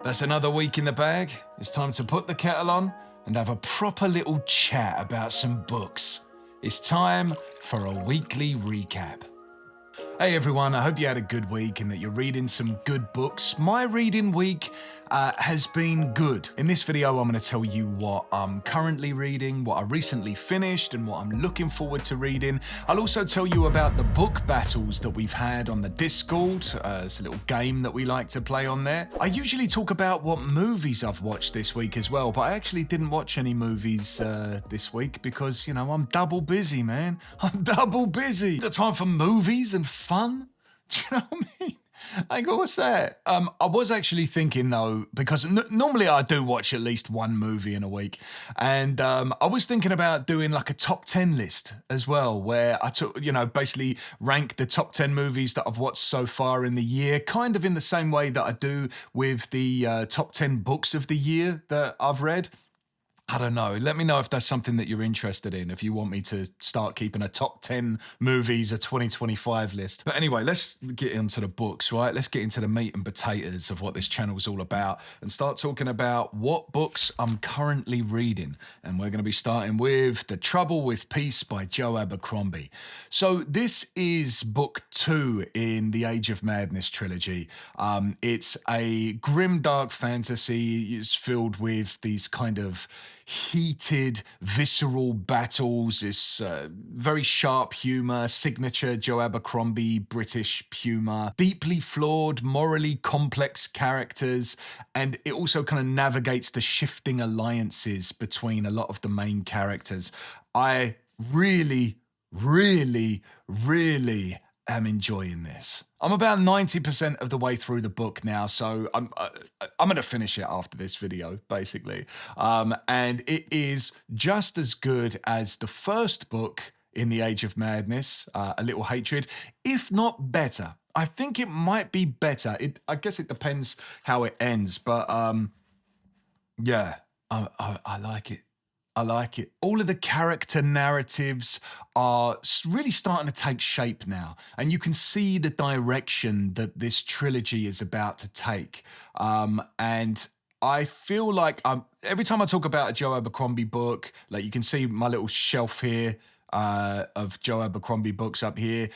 That's another week in the bag. It's time to put the kettle on and have a proper little chat about some books. It's time for a weekly recap. Hey everyone, I hope you had a good week and that you're reading some good books. My reading week has been good. In this video, I'm going to tell you what I'm currently reading, what I recently finished, and what I'm looking forward to reading. I'll also tell you about the book battles that we've had on the Discord. It's a little game that we like to play on there. I usually talk about what movies I've watched this week as well, but I actually didn't watch any movies this week because, you know, I'm double busy, man. I'm double busy. Got time for movies and fun? Do you know what I mean? I go, what's that? I was actually thinking though, because normally I do watch at least one movie in a week, and I was thinking about doing like a top 10 list as well, where I took, you know, basically rank the top 10 movies that I've watched so far in the year, kind of in the same way that I do with the top 10 books of the year that I've read. I don't know. Let me know if that's something that you're interested in, if you want me to start keeping a top 10 movies, a 2025 list. But anyway, let's get into the books, right? Let's get into the meat and potatoes of what this channel is all about and start talking about what books I'm currently reading. And we're going to be starting with The Trouble with Peace by Joe Abercrombie. So this is book 2 in the Age of Madness trilogy. It's a grim, dark fantasy. It's filled with these kind of heated, visceral battles, this very sharp humour, signature Joe Abercrombie British humour, deeply flawed, morally complex characters, and it also kind of navigates the shifting alliances between a lot of the main characters. I really am enjoying this. I'm about 90% of the way through the book now, so I'm going to finish it after this video, basically. And it is just as good as the first book in the Age of Madness, A Little Hatred, if not better. I think it might be better. I guess it depends how it ends, but yeah, I like it. I like it. All of the character narratives are really starting to take shape now, and you can see the direction that this trilogy is about to take. And I feel like every time I talk about a Joe Abercrombie book, like you can see my little shelf here of Joe Abercrombie books up here.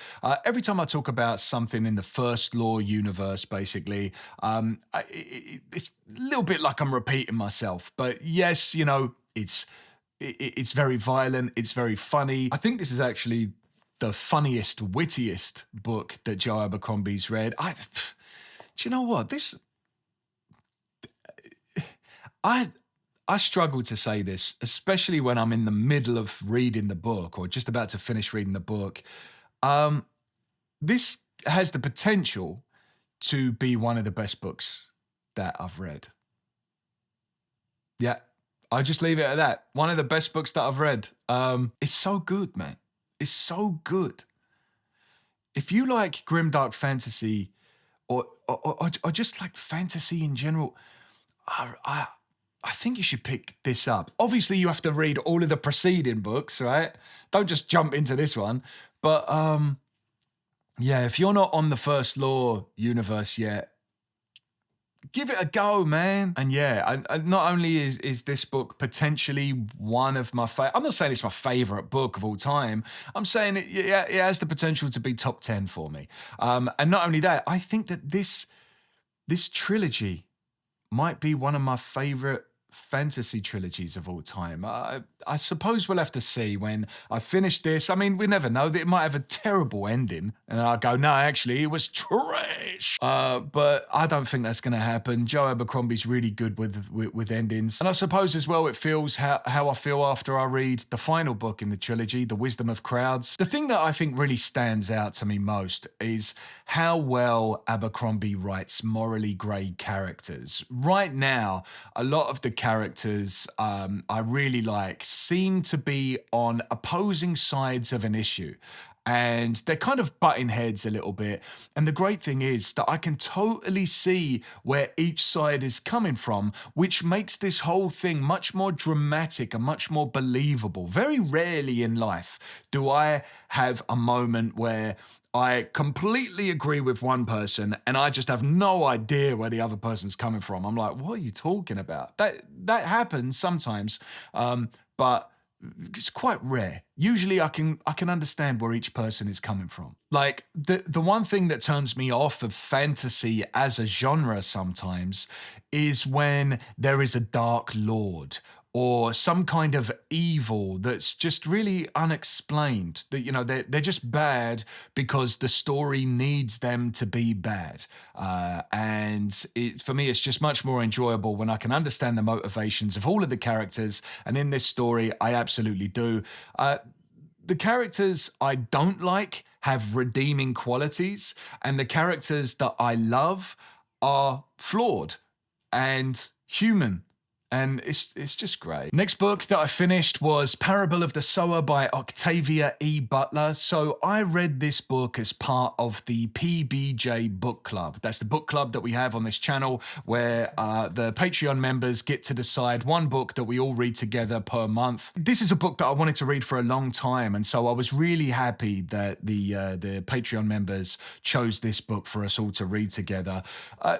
Every time I talk about something in the First Law universe, basically, it's a little bit like I'm repeating myself. But yes, you know, it's very violent. It's very funny. I think this is actually the funniest, wittiest book that Joe Abercrombie's read. Do you know what? I struggle to say this, especially when I'm in the middle of reading the book or just about to finish reading the book. This has the potential to be one of the best books that I've read. Yeah. I'll just leave it at that. One of the best books that I've read. It's so good, man. It's so good. If you like grimdark fantasy or just like fantasy in general, I think you should pick this up. Obviously, you have to read all of the preceding books, right? Don't just jump into this one. But yeah, if you're not on the First Law universe yet, give it a go, man. And yeah, not only is this book potentially one of my favorite, I'm not saying it's my favorite book of all time. I'm saying it has the potential to be top 10 for me. And not only that, I think that this trilogy might be one of my favorite fantasy trilogies of all time. I suppose we'll have to see when I finish this. I mean, we never know. That it might have a terrible ending, and I go, no, actually, it was trash. But I don't think that's going to happen. Joe Abercrombie's really good with endings, and I suppose as well it feels how I feel after I read the final book in the trilogy, The Wisdom of Crowds. The thing that I think really stands out to me most is how well Abercrombie writes morally grey characters. Right now, a lot of the characters I really like seem to be on opposing sides of an issue. and they're kind of butting heads a little bit. And the great thing is that I can totally see where each side is coming from, which makes this whole thing much more dramatic and much more believable. Very rarely in life do I have a moment where I completely agree with one person and I just have no idea where the other person's coming from. I'm like, what are you talking about? That happens sometimes, but it's quite rare. Usually I can understand where each person is coming from. Like the one thing that turns me off of fantasy as a genre sometimes is when there is a dark lord or some kind of evil that's just really unexplained. That, you know, they're just bad because the story needs them to be bad. And for me, it's just much more enjoyable when I can understand the motivations of all of the characters. And in this story, I absolutely do. The characters I don't like have redeeming qualities, and the characters that I love are flawed and human. And it's just great. Next book that I finished was Parable of the Sower by Octavia E. Butler. So I read this book as part of the PBJ Book Club. That's the book club that we have on this channel where the Patreon members get to decide one book that we all read together per month. This is a book that I wanted to read for a long time, and so I was really happy that the Patreon members chose this book for us all to read together.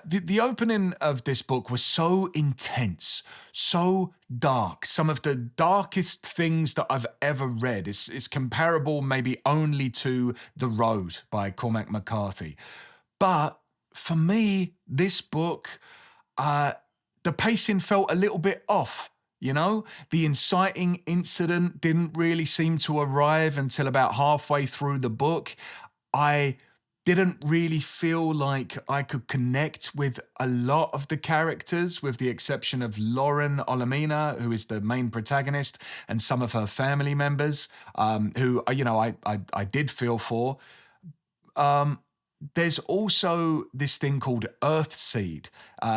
The opening of this book was so intense, so dark, some of the darkest things that I've ever read. It's comparable maybe only to The Road by Cormac McCarthy. But for me, this book, the pacing felt a little bit off. You know, the inciting incident didn't really seem to arrive until about halfway through the book. I didn't really feel like I could connect with a lot of the characters, with the exception of Lauren Olamina, who is the main protagonist, and some of her family members, who, you know, I did feel for. There's also this thing called Earthseed,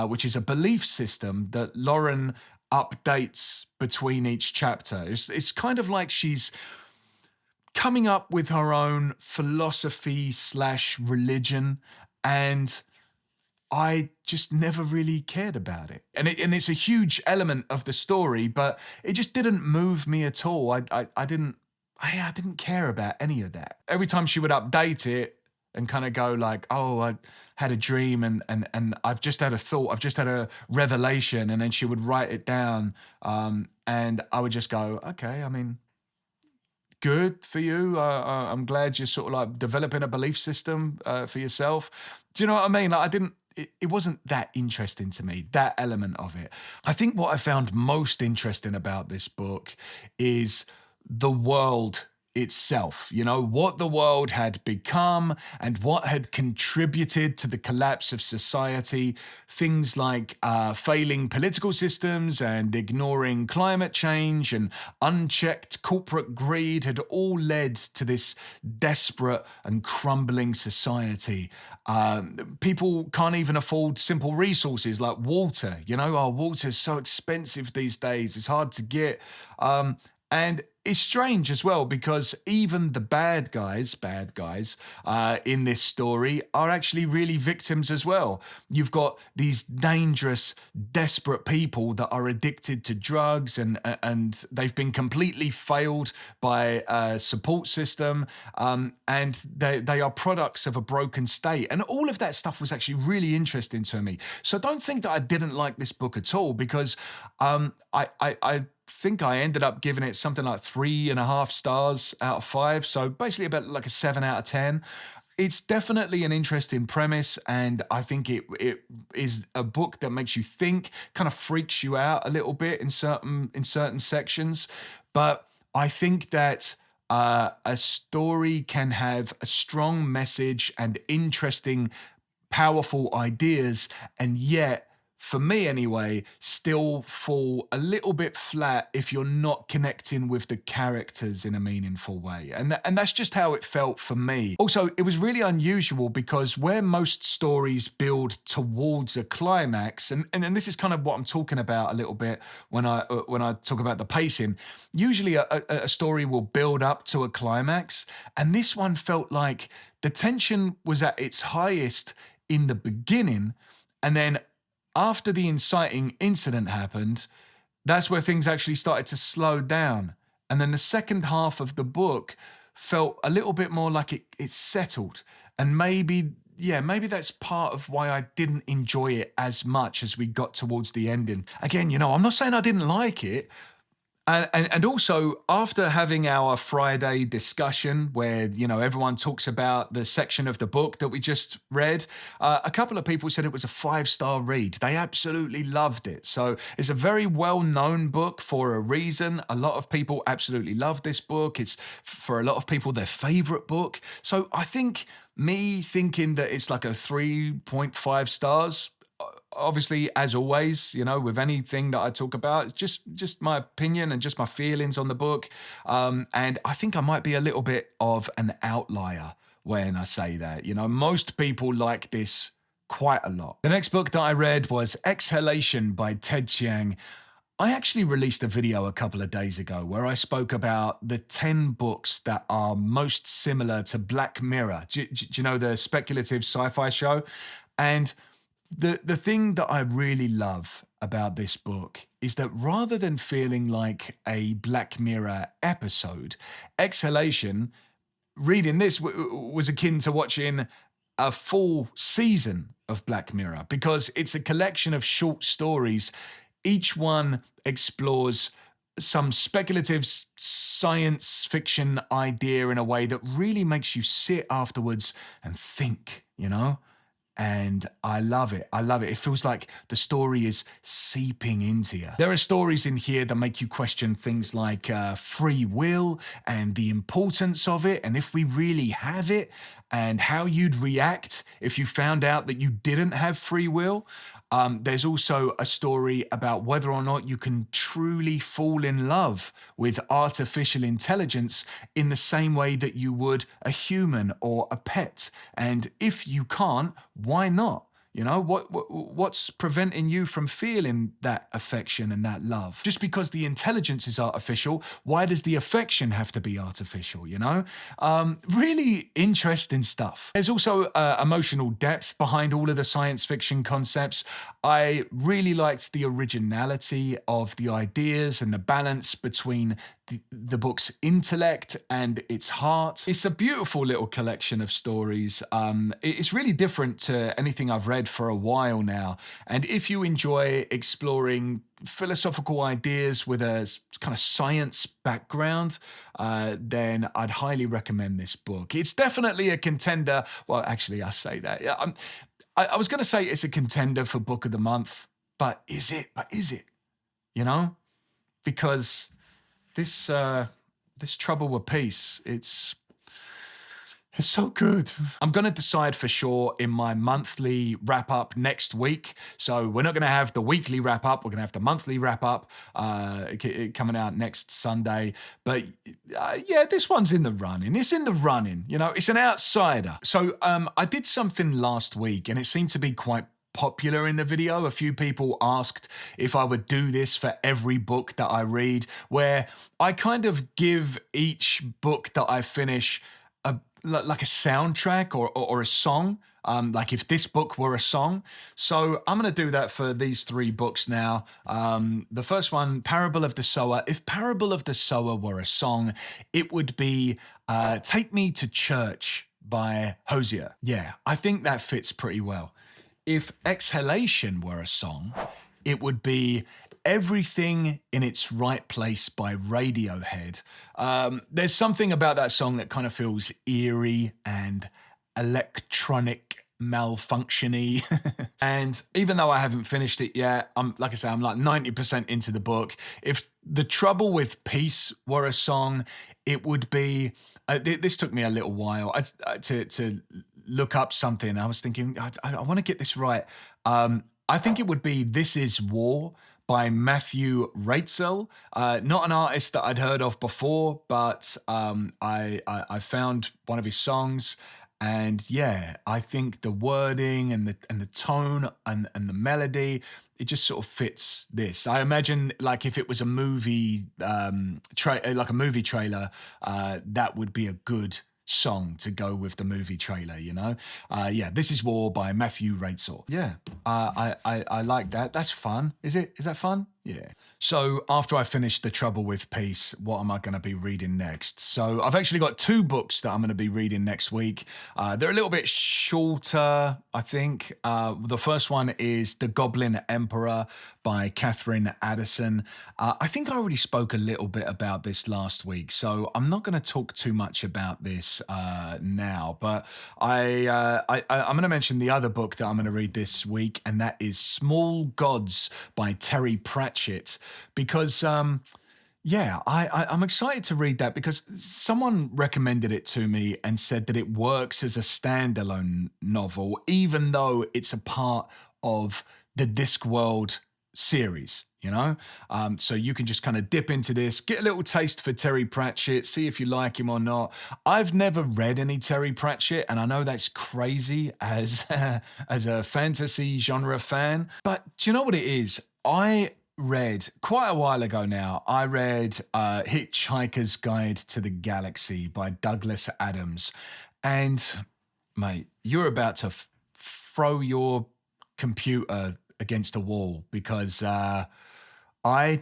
which is a belief system that Lauren updates between each chapter. It's kind of like she's coming up with her own philosophy / religion, and I just never really cared about it. And it's a huge element of the story, but it just didn't move me at all. I didn't care about any of that. Every time she would update it and kind of go like, oh, I had a dream and I've just had a thought, I've just had a revelation, and then she would write it down, and I would just go, okay, I mean, good for you. I'm glad you're sort of like developing a belief system for yourself. Do you know what I mean? Like it wasn't that interesting to me, that element of it. I think what I found most interesting about this book is the world itself, you know, what the world had become and what had contributed to the collapse of society. Things like failing political systems and ignoring climate change and unchecked corporate greed had all led to this desperate and crumbling society. People can't even afford simple resources like water. You know, our water is so expensive these days, it's hard to get. And it's strange as well because even the bad guys in this story are actually really victims as well. You've got these dangerous, desperate people that are addicted to drugs and they've been completely failed by a support system, and they are products of a broken state. And all of that stuff was actually really interesting to me. So don't think that I didn't like this book at all, because I think I ended up giving it something like 3.5 stars out of 5. So basically about like a 7 out of 10. It's definitely an interesting premise, and I think it is a book that makes you think, kind of freaks you out a little bit in certain sections. But I think that a story can have a strong message and interesting, powerful ideas, and yet for me anyway, still fall a little bit flat if you're not connecting with the characters in a meaningful way. And that's just how it felt for me. Also, it was really unusual because where most stories build towards a climax, and this is kind of what I'm talking about a little bit when I talk about the pacing, usually a story will build up to a climax, and this one felt like the tension was at its highest in the beginning, and then after the inciting incident happened, that's where things actually started to slow down. And then the second half of the book felt a little bit more like it settled. And maybe that's part of why I didn't enjoy it as much as we got towards the ending. Again, I'm not saying I didn't like it. And also, after having our Friday discussion where, everyone talks about the section of the book that we just read, a couple of people said it was a 5-star read. They absolutely loved it. So it's a very well-known book for a reason. A lot of people absolutely love this book. It's, for a lot of people, their favorite book. So I think me thinking that it's like a 3.5 stars, obviously, as always, with anything that I talk about, it's just my opinion and just my feelings on the book. And I think I might be a little bit of an outlier when I say that. Most people like this quite a lot. The next book that I read was Exhalation by Ted Chiang. I actually released a video a couple of days ago where I spoke about the 10 books that are most similar to Black Mirror. Do you know the speculative sci-fi show? And the thing that I really love about this book is that rather than feeling like a Black Mirror episode, Exhalation, reading this was akin to watching a full season of Black Mirror, because it's a collection of short stories. Each one explores some speculative science fiction idea in a way that really makes you sit afterwards and think, And I love it. I love it. It feels like the story is seeping into you. There are stories in here that make you question things like free will and the importance of it, and if we really have it, and how you'd react if you found out that you didn't have free will. There's also a story about whether or not you can truly fall in love with artificial intelligence in the same way that you would a human or a pet. And if you can't, why not? What's preventing you from feeling that affection and that love? Just because the intelligence is artificial, why does the affection have to be artificial, Really interesting stuff. There's also emotional depth behind all of the science fiction concepts. I really liked the originality of the ideas and the balance between the book's intellect and its heart. It's a beautiful little collection of stories. It's really different to anything I've read for a while now. And if you enjoy exploring philosophical ideas with a kind of science background, then I'd highly recommend this book. It's definitely a contender. Well, actually, I say that. Yeah, I was going to say it's a contender for Book of the Month, but is it? Because this Trouble with Peace, it's so good. I'm going to decide for sure in my monthly wrap-up next week. So we're not going to have the weekly wrap-up. We're going to have the monthly wrap-up coming out next Sunday. But this one's in the running. It's in the running. It's an outsider. So I did something last week, and it seemed to be quite popular in the video. A few people asked if I would do this for every book that I read, where I kind of give each book that I finish like a soundtrack or a song, like if this book were a song. So I'm going to do that for these 3 books now. The first one, Parable of the Sower. If Parable of the Sower were a song, it would be Take Me to Church by Hosier. Yeah, I think that fits pretty well. If Exhalation were a song, it would be Everything in Its Right Place by Radiohead. There's something about that song that kind of feels eerie and electronic malfunction-y. And even though I haven't finished it yet, I'm like 90% into the book. If The Trouble with Peace were a song, it would be, this took me a little while to look up something. I was thinking, I want to get this right. I think it would be This Is War by Matthew Ratzel. Not an artist that I'd heard of before, but I found one of his songs. And yeah, I think the wording and the tone and the melody, it just sort of fits this. I imagine like if it was a movie, like a movie trailer, that would be a good song to go with the movie trailer, you know? Yeah, This Is War by Matthew Ratzel. Yeah, I like that. That's fun. Is it? Is that fun? Yeah. So after I finish The Trouble with Peace, what am I going to be reading next? So I've actually got two books that I'm going to be reading next week. They're a little bit shorter, I think. The first one is The Goblin Emperor by Catherine Addison. I think I already spoke a little bit about this last week, so I'm not going to talk too much about this now. But I'm going to mention the other book that I'm going to read this week, and that is Small Gods by Terry Pratchett. Because yeah, I'm excited to read that because someone recommended it to me and said that it works as a standalone novel, even though it's a part of the Discworld series, you know? So you can just kind of dip into this, get a little taste for Terry Pratchett, see if you like him or not. I've never read any Terry Pratchett, and I know that's crazy as, as a fantasy genre fan, but do you know what it is? I read quite a while ago now, I read Hitchhiker's Guide to the Galaxy by Douglas Adams. And mate, you're about to throw your computer against a wall because I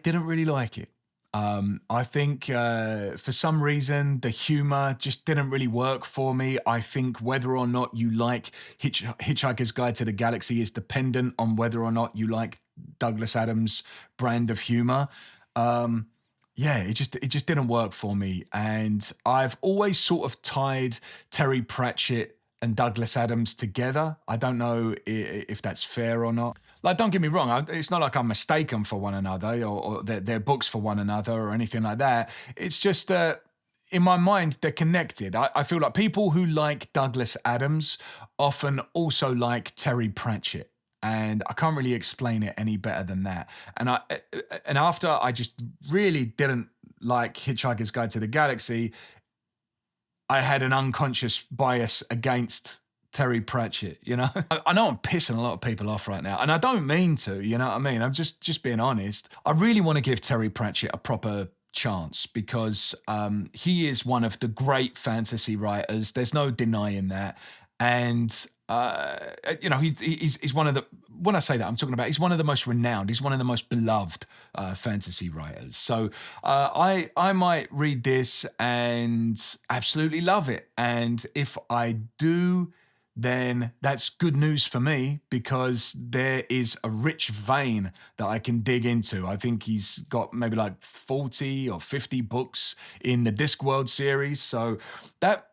didn't really like it. I think for some reason the humor just didn't really work for me. I think whether or not you like Hitchhiker's Guide to the Galaxy is dependent on whether or not you like Douglas Adams' brand of humor. Yeah, it just didn't work for me. And I've always sort of tied Terry Pratchett and Douglas Adams together. I don't know if that's fair or not. Like, don't get me wrong, it's not like I'm mistaken for one another or they're books for one another or anything like that. It's just that in my mind, they're connected. I feel like people who like Douglas Adams often also like Terry Pratchett. And I can't really explain it any better than that. And after I just really didn't like Hitchhiker's Guide to the Galaxy, I had an unconscious bias against Terry Pratchett, you know? I know I'm pissing a lot of people off right now, and I don't mean to, you know what I mean? I'm just being honest. I really want to give Terry Pratchett a proper chance because he is one of the great fantasy writers. There's no denying that. And you know, he's one of the, when I say that, I'm talking about, he's one of the most renowned, he's one of the most beloved fantasy writers. So I might read this and absolutely love it. And if I do, then that's good news for me because there is a rich vein that I can dig into. I think he's got maybe like 40 or 50 books in the Discworld series. So that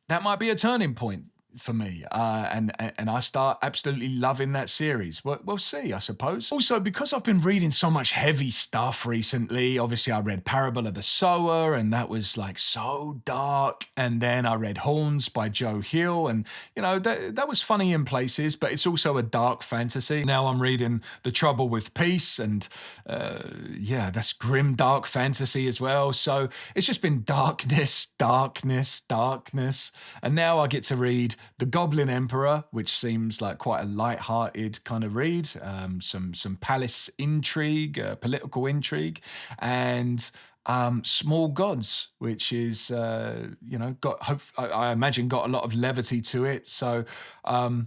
might be a turning point for me, and I start absolutely loving that series. We'll see, I suppose. Also, because I've been reading so much heavy stuff recently, obviously I read Parable of the Sower, and that was like so dark. And then I read Horns by Joe Hill, and you know that was funny in places, but it's also a dark fantasy. Now I'm reading The Trouble with Peace, and yeah, that's grim dark fantasy as well. So it's just been darkness, darkness, darkness, and now I get to read The Goblin Emperor, which seems like quite a light-hearted kind of read, some palace intrigue, political intrigue, and Small Gods, which is you know, I imagine got a lot of levity to it. So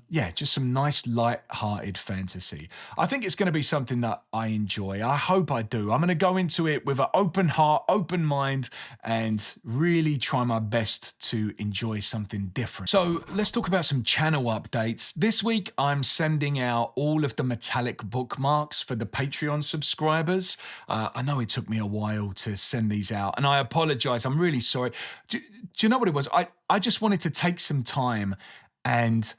yeah, just some nice light-hearted fantasy. I think it's going to be something that I enjoy. I hope I do. I'm going to go into it with an open heart, open mind, and really try my best to enjoy something different. So let's talk about some channel updates. This week, I'm sending out all of the metallic bookmarks for the Patreon subscribers. I know it took me a while to send these out, and I apologize. I'm really sorry. Do you know what it was? I just wanted to take some time and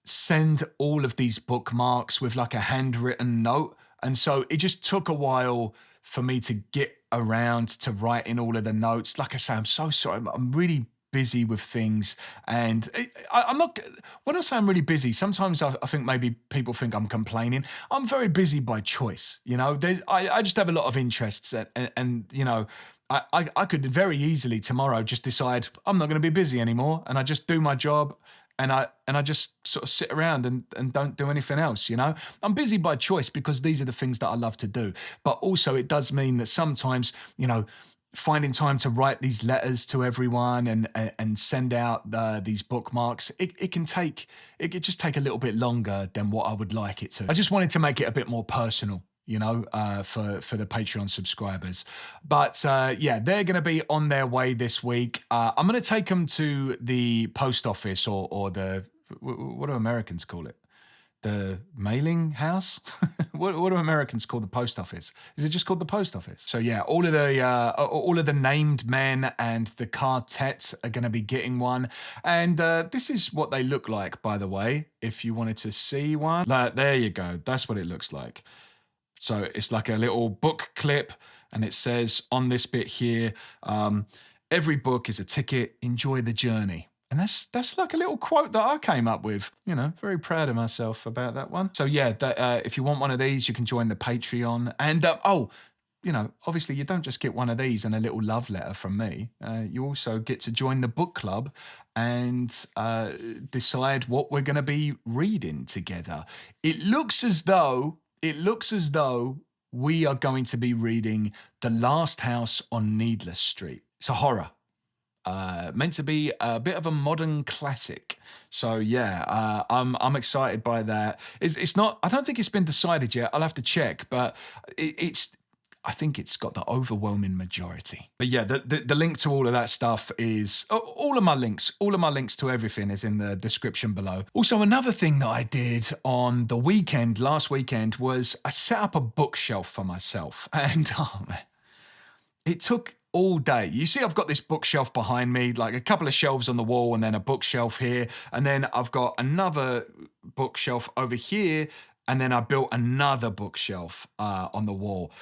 send all of these bookmarks with like a handwritten note. And so it just took a while for me to get around to writing all of the notes. Like I say, I'm so sorry. I'm really busy with things. And I'm not, when I say I'm really busy, sometimes I think maybe people think I'm complaining. I'm very busy by choice. You know, I just have a lot of interests and you know, I could very easily tomorrow just decide I'm not going to be busy anymore, and I just do my job, and I just sort of sit around and don't do anything else. You know, I'm busy by choice because these are the things that I love to do. But also, it does mean that sometimes, you know, finding time to write these letters to everyone and send out these bookmarks, it can just take a little bit longer than what I would like it to. I just wanted to make it a bit more personal, you know, for the Patreon subscribers. But yeah, they're going to be on their way this week. I'm going to take them to the post office or the, what do Americans call it? The mailing house? what do Americans call the post office? Is it just called the post office? So yeah, all of the named men and the quartet are going to be getting one. And this is what they look like, by the way, if you wanted to see one. There you go. That's what it looks like. So it's like a little book clip, and it says on this bit here, every book is a ticket, enjoy the journey. And that's like a little quote that I came up with. You know, very proud of myself about that one. So yeah, if you want one of these, you can join the Patreon. And you know, obviously you don't just get one of these and a little love letter from me. You also get to join the book club and decide what we're going to be reading together. It looks as though we are going to be reading The Last House on Needless Street. It's a horror. Meant to be a bit of a modern classic. So yeah, I'm excited by that. It's not, I don't think it's been decided yet. I'll have to check, but I think it's got the overwhelming majority. But yeah, the link to all of that stuff is, all of my links to everything is in the description below. Also, another thing that I did on the weekend, last weekend, was I set up a bookshelf for myself. And oh man, it took all day. You see, I've got this bookshelf behind me, like a couple of shelves on the wall and then a bookshelf here. And then I've got another bookshelf over here. And then I built another bookshelf on the wall.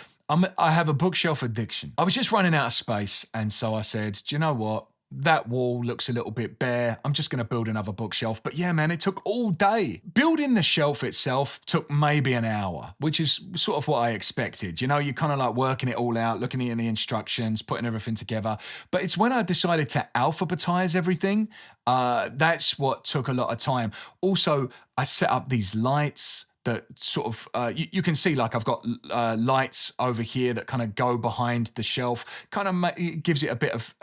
I have a bookshelf addiction. I was just running out of space. And so I said, do you know what? That wall looks a little bit bare. I'm just going to build another bookshelf. But yeah, man, it took all day. Building the shelf itself took maybe an hour, which is sort of what I expected. You know, you're kind of like working it all out, looking at the instructions, putting everything together. But it's when I decided to alphabetize everything, that's what took a lot of time. Also, I set up these lights that sort of, you can see like I've got lights over here that kind of go behind the shelf, kind of it gives it a bit of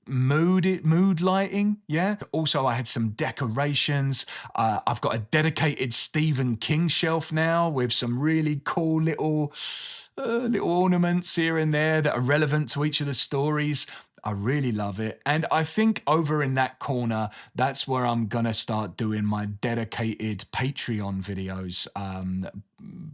mood lighting, yeah? Also, I had some decorations. I've got a dedicated Stephen King shelf now with some really cool little ornaments here and there that are relevant to each of the stories. I really love it. And I think over in that corner, that's where I'm going to start doing my dedicated Patreon videos,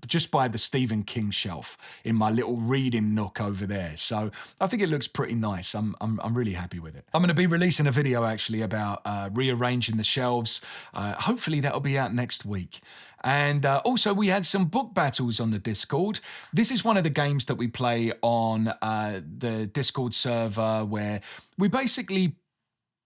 just by the Stephen King shelf in my little reading nook over there. So I think it looks pretty nice. I'm really happy with it. I'm going to be releasing a video actually about rearranging the shelves. Hopefully that'll be out next week. And also we had some book battles on the Discord. This is one of the games that we play on the Discord server where we basically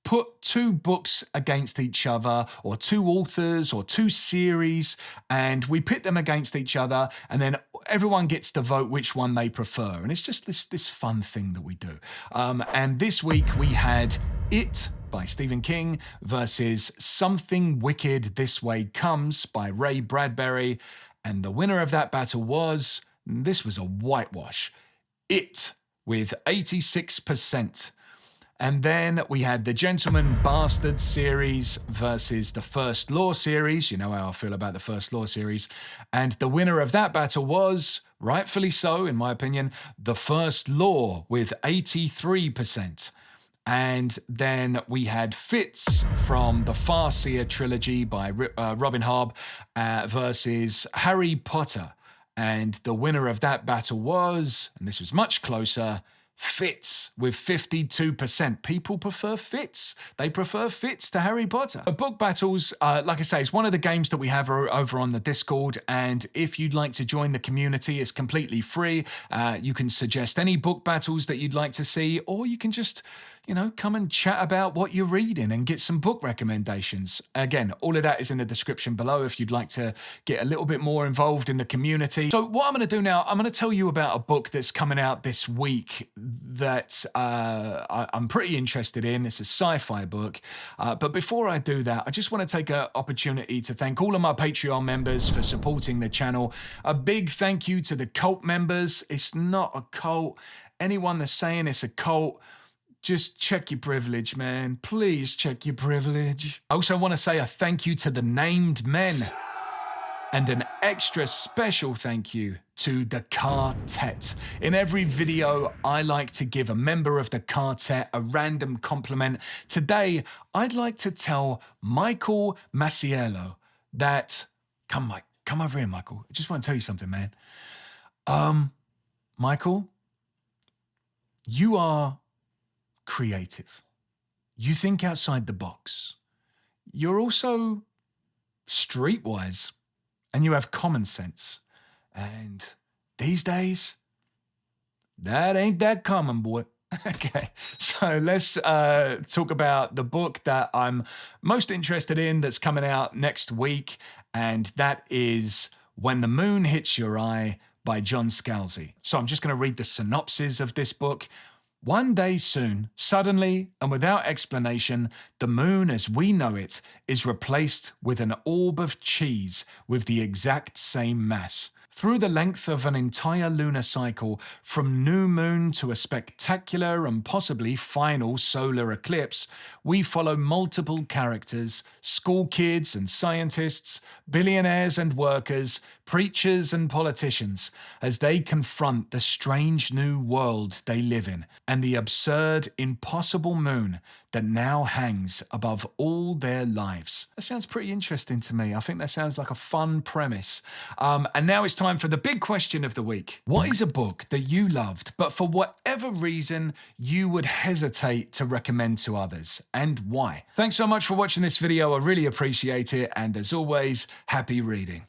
put two books against each other, or two authors, or two series, and we pit them against each other, and then everyone gets to vote which one they prefer. And it's just this fun thing that we do. And this week we had It by Stephen King versus Something Wicked This Way Comes by Ray Bradbury. And the winner of that battle was, this was a whitewash, It with 86%. And then we had the Gentleman Bastard series versus the First Law series. You know how I feel about the First Law series. And the winner of that battle was, rightfully so, in my opinion, the First Law with 83%. And then we had Fitz from the Farseer trilogy by Robin Hobb versus Harry Potter. And the winner of that battle was, and this was much closer, Fitz with 52%. People prefer Fitz. They prefer Fitz to Harry Potter. Book battles, like I say, is one of the games that we have over on the Discord. And if you'd like to join the community, it's completely free. You can suggest any book battles that you'd like to see, or you can just come and chat about what you're reading and get some book recommendations. Again, all of that is in the description below if you'd like to get a little bit more involved in the community. So what I'm going to do now, I'm going to tell you about a book that's coming out this week that I'm pretty interested in. It's a sci-fi book. But before I do that, I just want to take an opportunity to thank all of my Patreon members for supporting the channel. A big thank you to the cult members. It's not a cult. Anyone that's saying it's a cult, just check your privilege, man. Please check your privilege. I also want to say a thank you to the named men and an extra special thank you to the quartet. In every video, I like to give a member of the quartet a random compliment. Today, I'd like to tell Michael Masiello that, come over here, Michael. I just want to tell you something, man. Michael, you are creative. You think outside the box. You're also streetwise, and you have common sense. And these days, that ain't that common, boy. Okay, so let's talk about the book that I'm most interested in that's coming out next week, and that is When the Moon Hits Your Eye by John Scalzi. So I'm just going to read the synopsis of this book. One day soon, suddenly and without explanation, the moon as we know it is replaced with an orb of cheese with the exact same mass. Through the length of an entire lunar cycle, from new moon to a spectacular and possibly final solar eclipse, we follow multiple characters, school kids and scientists, billionaires and workers, preachers and politicians, as they confront the strange new world they live in and the absurd, impossible moon that now hangs above all their lives. That sounds pretty interesting to me. I think that sounds like a fun premise. And now it's time for the big question of the week. What is a book that you loved, but for whatever reason, you would hesitate to recommend to others, and why? Thanks so much for watching this video. I really appreciate it. And as always, happy reading.